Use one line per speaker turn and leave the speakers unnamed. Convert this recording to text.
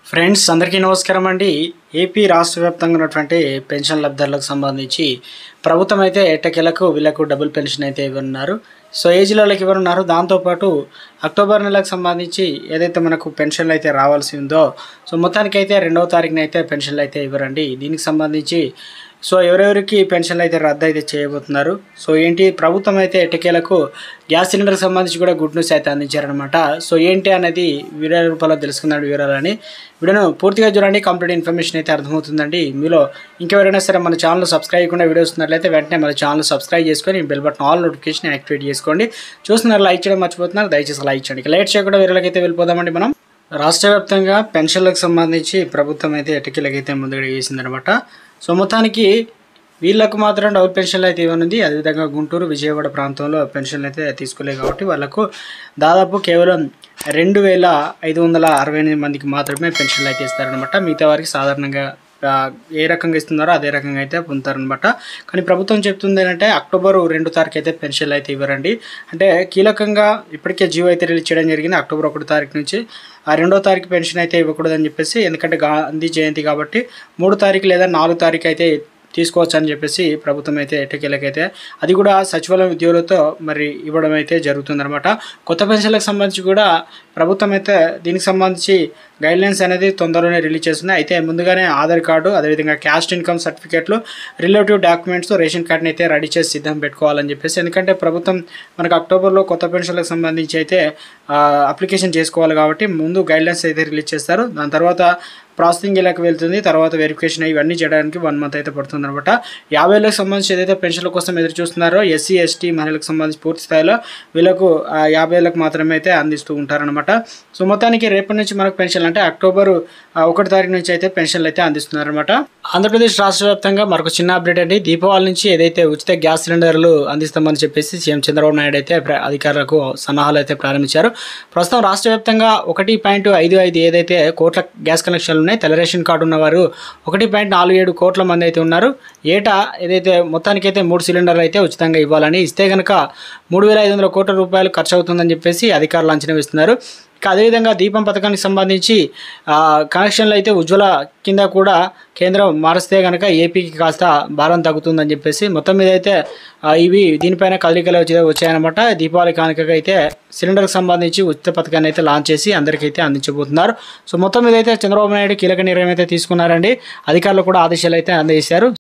Friends అందరికీ నమస్కారం అండి. ఏపీ రాష్ట్ర వ్యాప్తంగా ఉన్నటువంటి పెన్షన్ లబ్ధిదారులకు సంబంధించి ప్రభుత్వం అయితే ఎట్టకేలకు వీళ్ళకు డబుల్ పెన్షన్ అయితే ఇవ్వనున్నారు. సో ఏజ్లకి ఇవ్వనున్నారు. దాంతోపాటు అక్టోబర్ నెలకు సంబంధించి ఏదైతే మనకు పెన్షన్లు అయితే రావాల్సి ఉందో సో మొత్తానికైతే 2వ తారీఖున అయితే పెన్షన్లు అయితే ఇవ్వరండి. దీనికి సంబంధించి సో ఎవరెవరికి పెన్షన్లు అయితే రద్దు అయితే చేయబోతున్నారు. సో ఏంటి ప్రభుత్వం అయితే ఎట్టకేలకు గ్యాస్ సిలిండర్కి సంబంధించి కూడా గుడ్ న్యూస్ అయితే అందించారనమాట. సో ఏంటి అనేది వీడియో రూపంలో తెలుసుకున్నాడు వివరాలని. వీడియోను పూర్తిగా చూడండి, కంప్లీట్ ఇన్ఫర్మేషన్ అయితే అర్థమవుతుందండి. మీలో ఇంకెవరైనా సరే మన ఛానల్ సబ్స్క్రైబ్ చేయకుండా వీడియోస్ ఉన్నట్లయితే వెంటనే మన ఛానల్ సబ్స్క్రైబ్ చేసుకొని bell button all notification activate చేసుకోండి. చూస్తున్నారు లైక్ చేయడం మర్చిపోతున్నారు, దయచేసి లైక్ చేయండి. లేట్ చేయకుండా వీడియోలకి అయితే వెళ్ళిపోదామండి. మనం రాష్ట్ర వ్యాప్తంగా పెన్షన్లకు సంబంధించి ప్రభుత్వం అయితే ఎట్టకేలకైతే ముందుగా వేసిందనమాట. సో మొత్తానికి వీళ్ళకు మాత్రం డబుల్ పెన్షన్లు అయితే ఇవ్వనుంది. అదేవిధంగా గుంటూరు, విజయవాడ ప్రాంతంలో పెన్షన్లు అయితే తీసుకోలేదు కాబట్టి వాళ్ళకు దాదాపు కేవలం 2568 మందికి మాత్రమే పెన్షన్లు అయితే ఇస్తారనమాట. మిగతా వారికి సాధారణంగా ఏ రకంగా ఇస్తున్నారో అదే రకంగా అయితే పొందుతారనమాట. కానీ ప్రభుత్వం చెప్తుంది ఏంటంటే అక్టోబర్ 2 తారీఖు అయితే పెన్షన్లు అయితే ఇవ్వరండి. అంటే కీలకంగా ఇప్పటికే జీవో అయితే రిలీజ్ చేయడం జరిగింది. అక్టోబర్ 1 తారీఖు నుంచి 2వ తారీఖు పెన్షన్ అయితే ఇవ్వకూడదని చెప్పేసి, ఎందుకంటే గాంధీ జయంతి కాబట్టి 3 తారీఖు లేదా 4 తారీఖు అయితే తీసుకోవచ్చు అని చెప్పేసి ప్రభుత్వం అయితే ఎట్టకేలకైతే అది కూడా సచివాలయం ఉద్యోగులతో మరి ఇవ్వడం అయితే జరుగుతుందన్నమాట. కొత్త పెన్షన్లకు సంబంధించి కూడా ప్రభుత్వం అయితే దీనికి సంబంధించి గైడ్లైన్స్ అనేది తొందరలోనే రిలీజ్ చేస్తుంది. అయితే ముందుగానే ఆధార్ కార్డు, అదేవిధంగా క్యాస్ట్ ఇన్కమ్ సర్టిఫికేట్లు, రిలేటివ్ డాక్యుమెంట్స్, రేషన్ కార్డుని అయితే రెడీ చేసి సిద్ధం పెట్టుకోవాలని చెప్పేసి, ఎందుకంటే ప్రభుత్వం మనకు అక్టోబర్లో కొత్త పెన్షన్లకు సంబంధించి అయితే అప్లికేషన్ చేసుకోవాలి కాబట్టి ముందు గైడ్లైన్స్ అయితే రిలీజ్ చేస్తారు. దాని తర్వాత ప్రాసెసింగ్ ఇలాకి వెళ్తుంది, తర్వాత వెరిఫికేషన్ ఇవన్నీ చేయడానికి 1 మంత్ అయితే పడుతుంది అనమాట. 50 ఏళ్ళకి సంబంధించి ఏదైతే పెన్షన్ల కోసం ఎదురు చూస్తున్నారో ఎస్సీ, ఎస్టీ మహిళలకు సంబంధించి పూర్తి స్థాయిలో వీళ్ళకు 50 ఏళ్ళకి మాత్రమే అయితే అందిస్తూ ఉంటారనమాట. సో మొత్తానికి రేపటి నుంచి మనకు పెన్షన్లు అంటే అక్టోబర్ 1 తారీఖు నుంచి అయితే పెన్షన్లు అయితే అందిస్తున్నారనమాట. ఆంధ్రప్రదేశ్ రాష్ట్ర వ్యాప్తంగా మరొక చిన్న అప్డేట్ అండి. దీపావళి నుంచి ఏదైతే ఉచిత గ్యాస్ సిలిండర్లు అందిస్తామని చెప్పేసి సీఎం చంద్రబాబు నాయుడు అయితే అధికారులకు సన్నాహాలు అయితే ప్రారంభించారు. ప్రస్తుతం రాష్ట్ర వ్యాప్తంగా 1.55 ఏదైతే కోట్ల గ్యాస్ కనెక్షన్లు ఉన్నాయి. తెల్ల రేషన్ కార్డు ఉన్నవారు 1.47 కోట్ల మంది అయితే ఉన్నారు. ఏటా ఏదైతే మొత్తానికైతే 3 సిలిండర్లు అయితే ఉచితంగా ఇవ్వాలని, ఇస్తే కనుక 3,500 కోట్ల రూపాయలు ఖర్చు అవుతుందని చెప్పేసి అధికారులు అంచనా వేస్తున్నారు. ఇక అదేవిధంగా దీపం పథకానికి సంబంధించి కనెక్షన్లు అయితే ఉజ్వల కింద కూడా కేంద్రం మారిస్తే కనుక ఏపీకి కాస్త భారం తగ్గుతుందని చెప్పేసి మొత్తం మీద అయితే ఇవి దీనిపైన కదలికలు వచ్చాయన్నమాట. దీపావళి కానుకగా అయితే సిలిండర్కి సంబంధించి ఉచిత పథకాన్ని అయితే లాంచ్ చేసి అందరికైతే అందించబోతున్నారు. సో మొత్తం మీద అయితే చంద్రబాబు నాయుడు కీలక నిర్ణయం అయితే తీసుకున్నారండి. అధికారులు కూడా ఆదేశాలు అయితే అందజేశారు.